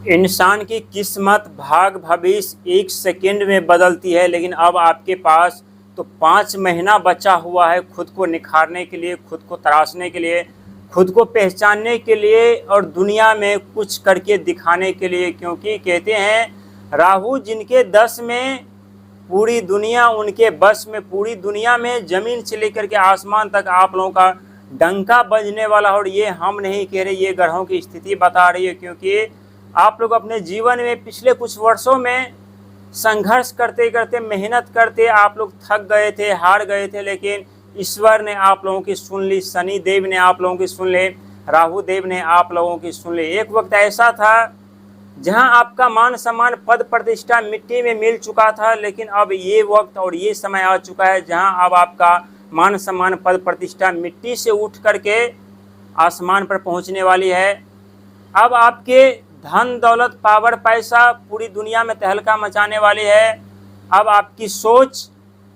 इंसान की किस्मत भाग भविष्य एक सेकंड में बदलती है, लेकिन अब आपके पास तो 5 महीना बचा हुआ है खुद को निखारने के लिए, खुद को तराशने के लिए, खुद को पहचानने के लिए और दुनिया में कुछ करके दिखाने के लिए। क्योंकि कहते हैं राहु जिनके 10 में पूरी दुनिया उनके बस में, पूरी दुनिया में जमीन से लेकर के आसमान तक आप लोगों का डंका बजने वाला। और ये हम नहीं कह रहे, ये ग्रहों की स्थिति बता रही है। क्योंकि आप लोग अपने जीवन में पिछले कुछ वर्षों में संघर्ष करते करते, मेहनत करते आप लोग थक गए थे, हार गए थे, लेकिन ईश्वर ने आप लोगों की सुन ली, शनि देव ने आप लोगों की सुन ली, राहु देव ने आप लोगों की सुन ली। एक वक्त ऐसा था जहां आपका मान सम्मान पद प्रतिष्ठा मिट्टी में मिल चुका था, लेकिन अब ये वक्त और ये समय आ चुका है जहां अब आपका मान सम्मान पद प्रतिष्ठा मिट्टी से उठ करके आसमान पर पहुंचने वाली है। अब आपके धन दौलत पावर पैसा पूरी दुनिया में तहलका मचाने वाली है। अब आपकी सोच,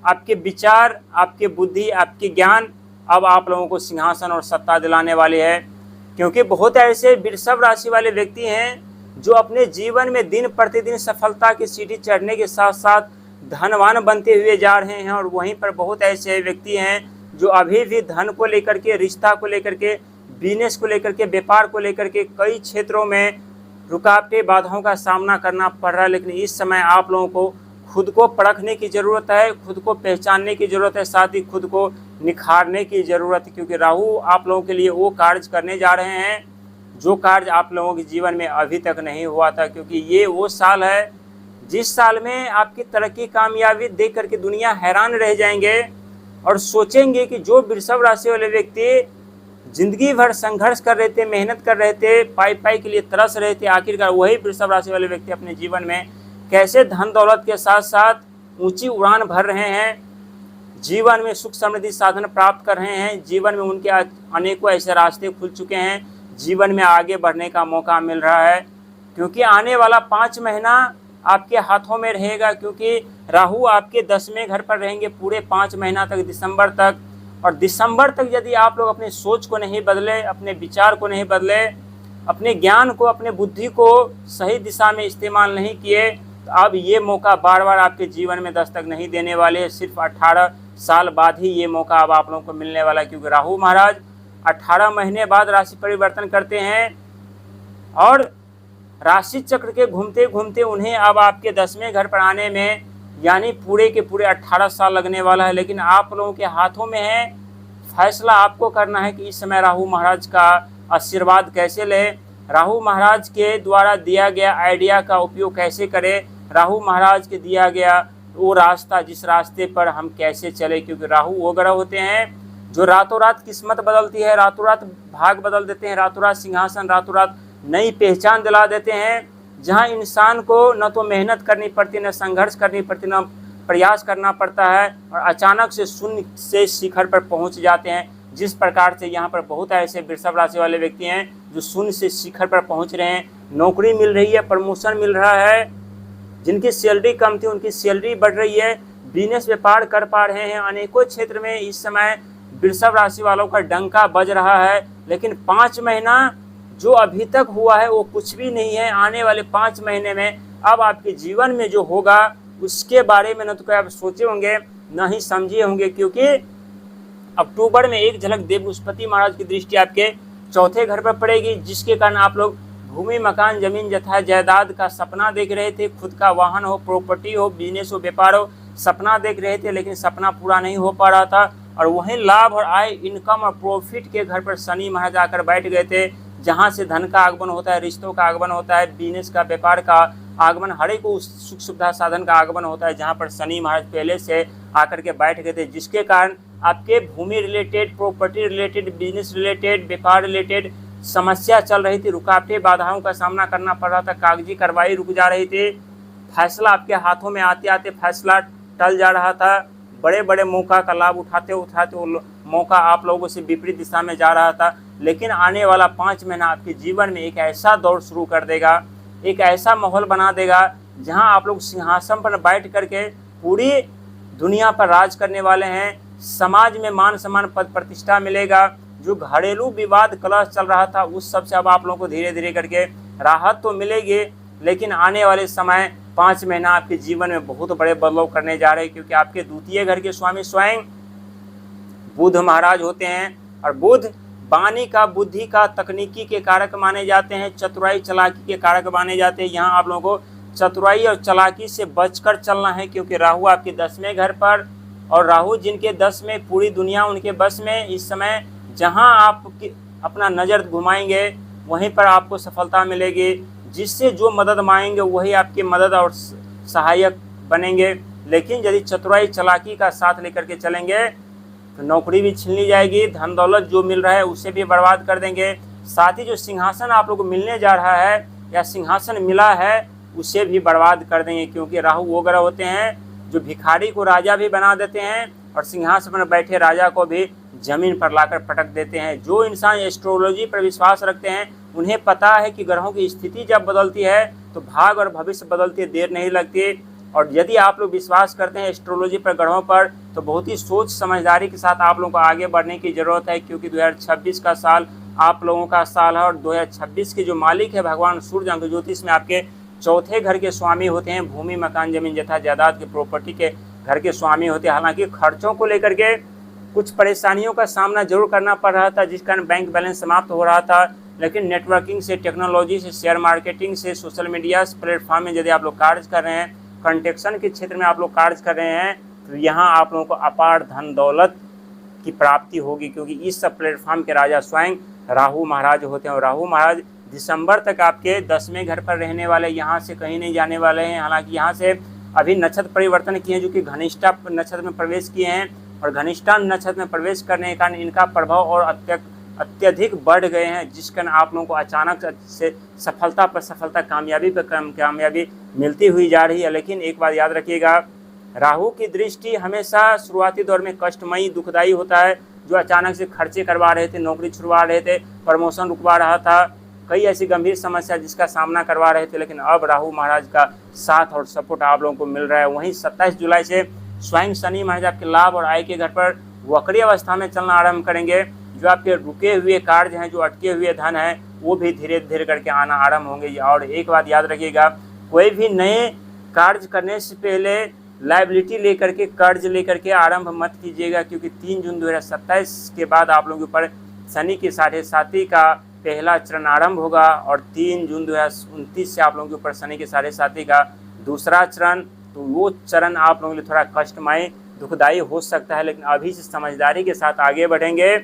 आपके विचार, आपकी बुद्धि, आपकी ज्ञान अब आप लोगों को सिंहासन और सत्ता दिलाने वाली है। क्योंकि बहुत ऐसे वृषभ राशि वाले व्यक्ति हैं जो अपने जीवन में दिन प्रतिदिन सफलता की सीढ़ी चढ़ने के साथ साथ धनवान बनते हुए जा रहे हैं। और वहीं पर बहुत ऐसे व्यक्ति हैं जो अभी भी धन को लेकर के, रिश्ता को लेकर के, बिजनेस को लेकर के, व्यापार को लेकर के कई क्षेत्रों में रुकावटें, बाधाओं का सामना करना पड़ रहा है। लेकिन इस समय आप लोगों को खुद को परखने की ज़रूरत है, खुद को पहचानने की ज़रूरत है, साथ ही खुद को निखारने की ज़रूरत है। क्योंकि राहु आप लोगों के लिए वो कार्य करने जा रहे हैं जो कार्य आप लोगों के जीवन में अभी तक नहीं हुआ था। क्योंकि ये वो साल है जिस साल में आपकी तरक्की, कामयाबी देख करके दुनिया हैरान रह जाएंगे और सोचेंगे कि जो वृषभ राशि वाले व्यक्ति जिंदगी भर संघर्ष कर रहे थे, मेहनत कर रहे थे, पाई पाई के लिए तरस रहे थे, आखिरकार वही वृषभ राशि वाले व्यक्ति अपने जीवन में कैसे धन दौलत के साथ साथ ऊंची उड़ान भर रहे हैं, जीवन में सुख समृद्धि साधन प्राप्त कर रहे हैं, जीवन में उनके अनेकों ऐसे रास्ते खुल चुके हैं, जीवन में आगे बढ़ने का मौका मिल रहा है। क्योंकि आने वाला 5 महीना आपके हाथों में रहेगा। क्योंकि राहु आपके 10वें घर पर रहेंगे पूरे 5 महीना तक, दिसंबर तक। और दिसंबर तक यदि आप लोग अपनी सोच को नहीं बदले, अपने विचार को नहीं बदले, अपने ज्ञान को, अपने बुद्धि को सही दिशा में इस्तेमाल नहीं किए, तो अब ये मौका बार बार आपके जीवन में दस्तक नहीं देने वाले। सिर्फ 18 साल बाद ही ये मौका अब आप लोगों को मिलने वाला है। क्योंकि राहु महाराज 18 महीने बाद राशि परिवर्तन करते हैं और राशि चक्र के घूमते घूमते उन्हें अब आपके 10वें घर पर आने में यानी पूरे के पूरे 18 साल लगने वाला है। लेकिन आप लोगों के हाथों में है, फैसला आपको करना है कि इस समय राहु महाराज का आशीर्वाद कैसे ले, राहु महाराज के द्वारा दिया गया आइडिया का उपयोग कैसे करें, राहु महाराज के दिया गया वो रास्ता, जिस रास्ते पर हम कैसे चले। क्योंकि राहु वो ग्रह होते हैं जो रातों रात किस्मत बदलती है, रातों रात भाग बदल देते हैं, रातों रात सिंहासन, रातों रात नई पहचान दिला देते हैं। जहां इंसान को न तो मेहनत करनी पड़ती, न संघर्ष करनी पड़ती, न प्रयास करना पड़ता है, और अचानक से शून्य से शिखर पर पहुंच जाते हैं। जिस प्रकार से यहाँ पर बहुत ऐसे वृषभ राशि वाले व्यक्ति हैं जो शून्य से शिखर पर पहुंच रहे हैं, नौकरी मिल रही है, प्रमोशन मिल रहा है, जिनकी सैलरी कम थी उनकी सैलरी बढ़ रही है, बिजनेस व्यापार कर पा रहे हैं। अनेकों क्षेत्र में इस समय वृषभ राशि वालों का डंका बज रहा है। लेकिन 5 महीना जो अभी तक हुआ है वो कुछ भी नहीं है। आने वाले 5 महीने में अब आपके जीवन में जो होगा उसके बारे में न तो आप सोचे होंगे, न ही समझे होंगे। क्योंकि अक्टूबर में एक झलक देव बृहस्पति महाराज की दृष्टि आपके 4थे घर पर पड़ेगी, जिसके कारण आप लोग भूमि, मकान, जमीन जथा जायदाद का सपना देख रहे थे, खुद का वाहन हो, प्रॉपर्टी हो, बिजनेस हो, व्यापार हो, सपना देख रहे थे, लेकिन सपना पूरा नहीं हो पा रहा था। और वहीं लाभ और आय, इनकम और प्रॉफिट के घर पर शनि महाराज आकर बैठ गए थे, जहां से धन का आगमन होता है, रिश्तों का आगमन होता है, बिजनेस का, व्यापार का आगमन, हर एक सुख सुविधा साधन का आगमन होता है, जहां पर शनि महाराज पहले से आकर के बैठ गए थे। जिसके कारण आपके भूमि related, property related, business related, व्यापार रिलेटेड समस्या चल रही थी, रुकावटें, बाधाओं का सामना करना पड़ रहा था, कागजी कार्रवाई रुक जा रही थी, फैसला आपके हाथों में आते आते फैसला टल जा रहा था, बड़े बड़े मौका का लाभ उठाते उठाते वो मौका आप लोगों से विपरीत दिशा में जा रहा था। लेकिन आने वाला 5 महीना आपके जीवन में एक ऐसा दौर शुरू कर देगा, एक ऐसा माहौल बना देगा जहां आप लोग सिंहासन पर बैठ करके पूरी दुनिया पर राज करने वाले हैं। समाज में मान सम्मान, पद प्रतिष्ठा मिलेगा। जो घरेलू विवाद कलह चल रहा था उस सब से अब आप लोगों को धीरे धीरे करके राहत तो मिलेगी, लेकिन आने वाले समय 5 महीना आपके जीवन में बहुत बड़े बदलाव करने जा रहे हैं, क्योंकि आपके द्वितीय घर के स्वामी स्वयं बुध महाराज होते हैं। और बुध वाणी का, बुद्धि का, तकनीकी के कारक माने जाते हैं, चतुराई चालाकी के कारक माने जाते हैं। यहाँ आप लोगों को चतुराई और चालाकी से बचकर चलना है, क्योंकि राहु आपके 10वें घर पर, और राहु जिनके 10 में, पूरी दुनिया उनके बस में। इस समय जहाँ आप अपना नज़र घुमाएंगे वहीं पर आपको सफलता मिलेगी। जिससे जो मदद मांगेंगे वही आपकी मदद और सहायक बनेंगे। लेकिन यदि चतुराई चालाकी का साथ लेकर के चलेंगे तो नौकरी भी छीन ली जाएगी, धन दौलत जो मिल रहा है उसे भी बर्बाद कर देंगे। साथ ही जो सिंहासन आप लोग को मिलने जा रहा है या सिंहासन मिला है उसे भी बर्बाद कर देंगे, क्योंकि राहु वो ग्रह होते हैं जो भिखारी को राजा भी बना देते हैं और सिंहासन पर बैठे राजा को भी जमीन पर लाकर पटक देते हैं। जो इंसान एस्ट्रोलॉजी पर विश्वास रखते हैं उन्हें पता है कि ग्रहों की स्थिति जब बदलती है तो भाग और भविष्य बदलती है, देर नहीं लगती। और यदि आप लोग विश्वास करते हैं एस्ट्रोलॉजी पर, ग्रहों पर, तो बहुत ही सोच समझदारी के साथ आप लोगों को आगे बढ़ने की ज़रूरत है, क्योंकि 2026 का साल आप लोगों का साल है। और 2026 के जो मालिक है भगवान सूर्य, अंक ज्योतिष में आपके 4थे घर के स्वामी होते हैं। भूमि, मकान, जमीन जथा जायदाद के, प्रॉपर्टी के घर के स्वामी होते हैं। हालांकि खर्चों को लेकर के कुछ परेशानियों का सामना जरूर करना पड़ रहा था, जिस कारण बैंक बैलेंस समाप्त हो रहा था, लेकिन नेटवर्किंग से, टेक्नोलॉजी से, शेयर मार्केटिंग से, सोशल मीडिया प्लेटफॉर्म में यदि आप लोग कार्य कर रहे हैं, कंस्ट्रक्शन के क्षेत्र में आप लोग कार्य कर रहे हैं, तो यहाँ आप लोगों को अपार धन दौलत की प्राप्ति होगी, क्योंकि इस सब प्लेटफॉर्म के राजा स्वयं राहु महाराज होते हैं। और राहु महाराज दिसंबर तक आपके 10वें घर पर रहने वाले, यहाँ से कहीं नहीं जाने वाले हैं। हालांकि यहाँ से अभी नक्षत्र परिवर्तन किए हैं, जो कि घनिष्ठा नक्षत्र में प्रवेश किए हैं, और घनिष्ठा नक्षत्र में प्रवेश करने के कारण इनका प्रभाव और अत्यधिक बढ़ गए हैं, जिस कारण आप लोगों को अचानक से सफलता पर सफलता, कामयाबी पर कामयाबी मिलती हुई जा रही है। लेकिन एक बात याद रखिएगा, राहु की दृष्टि हमेशा शुरुआती दौर में कष्टमयी, दुखदायी होता है। जो अचानक से खर्चे करवा रहे थे, नौकरी छुड़वा रहे थे, प्रमोशन रुकवा रहा था, कई ऐसी गंभीर समस्या जिसका सामना करवा रहे थे, लेकिन अब राहु महाराज का साथ और सपोर्ट आप लोगों को मिल रहा है। वहीं 27 जुलाई से स्वयं शनि महाराज आपके लाभ और आय के घर पर वक्री अवस्था में चलना आरंभ करेंगे। जो आपके रुके हुए कार्य हैं, जो अटके हुए धन हैं, वो भी धीरे धीरे करके आना आरंभ होंगे। और एक बात याद रखिएगा, कोई भी नए कार्य करने से पहले लायबिलिटी लेकर के, कर्ज लेकर के आरंभ मत कीजिएगा, क्योंकि 3 जून 2027 के बाद आप लोगों के ऊपर शनि की 7.5 का पहला चरण आरंभ होगा, और 3 जून 2029 से आप लोगों के ऊपर शनि के 7.5 का दूसरा चरण। तो वो चरण आप लोगों के लिए थोड़ा कष्टमय, दुखदायी हो सकता है, लेकिन अभी से समझदारी के साथ आगे बढ़ेंगे,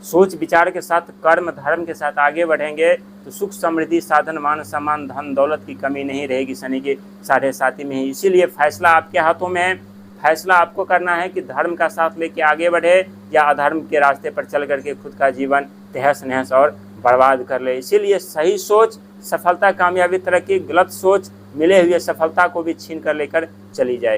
सोच विचार के साथ, कर्म धर्म के साथ आगे बढ़ेंगे, तो सुख समृद्धि, साधन, मान सम्मान, धन दौलत की कमी नहीं रहेगी शनि के 7.5 में ही। इसीलिए फैसला आपके हाथों में है। फैसला आपको करना है कि धर्म का साथ लेके आगे बढ़े या अधर्म के रास्ते पर चल करके खुद का जीवन तहस नहस और बर्बाद कर ले। इसीलिए सही सोच सफलता, कामयाबी, तरक्की, गलत सोच मिले हुए सफलता को भी छीन कर लेकर चली जाए।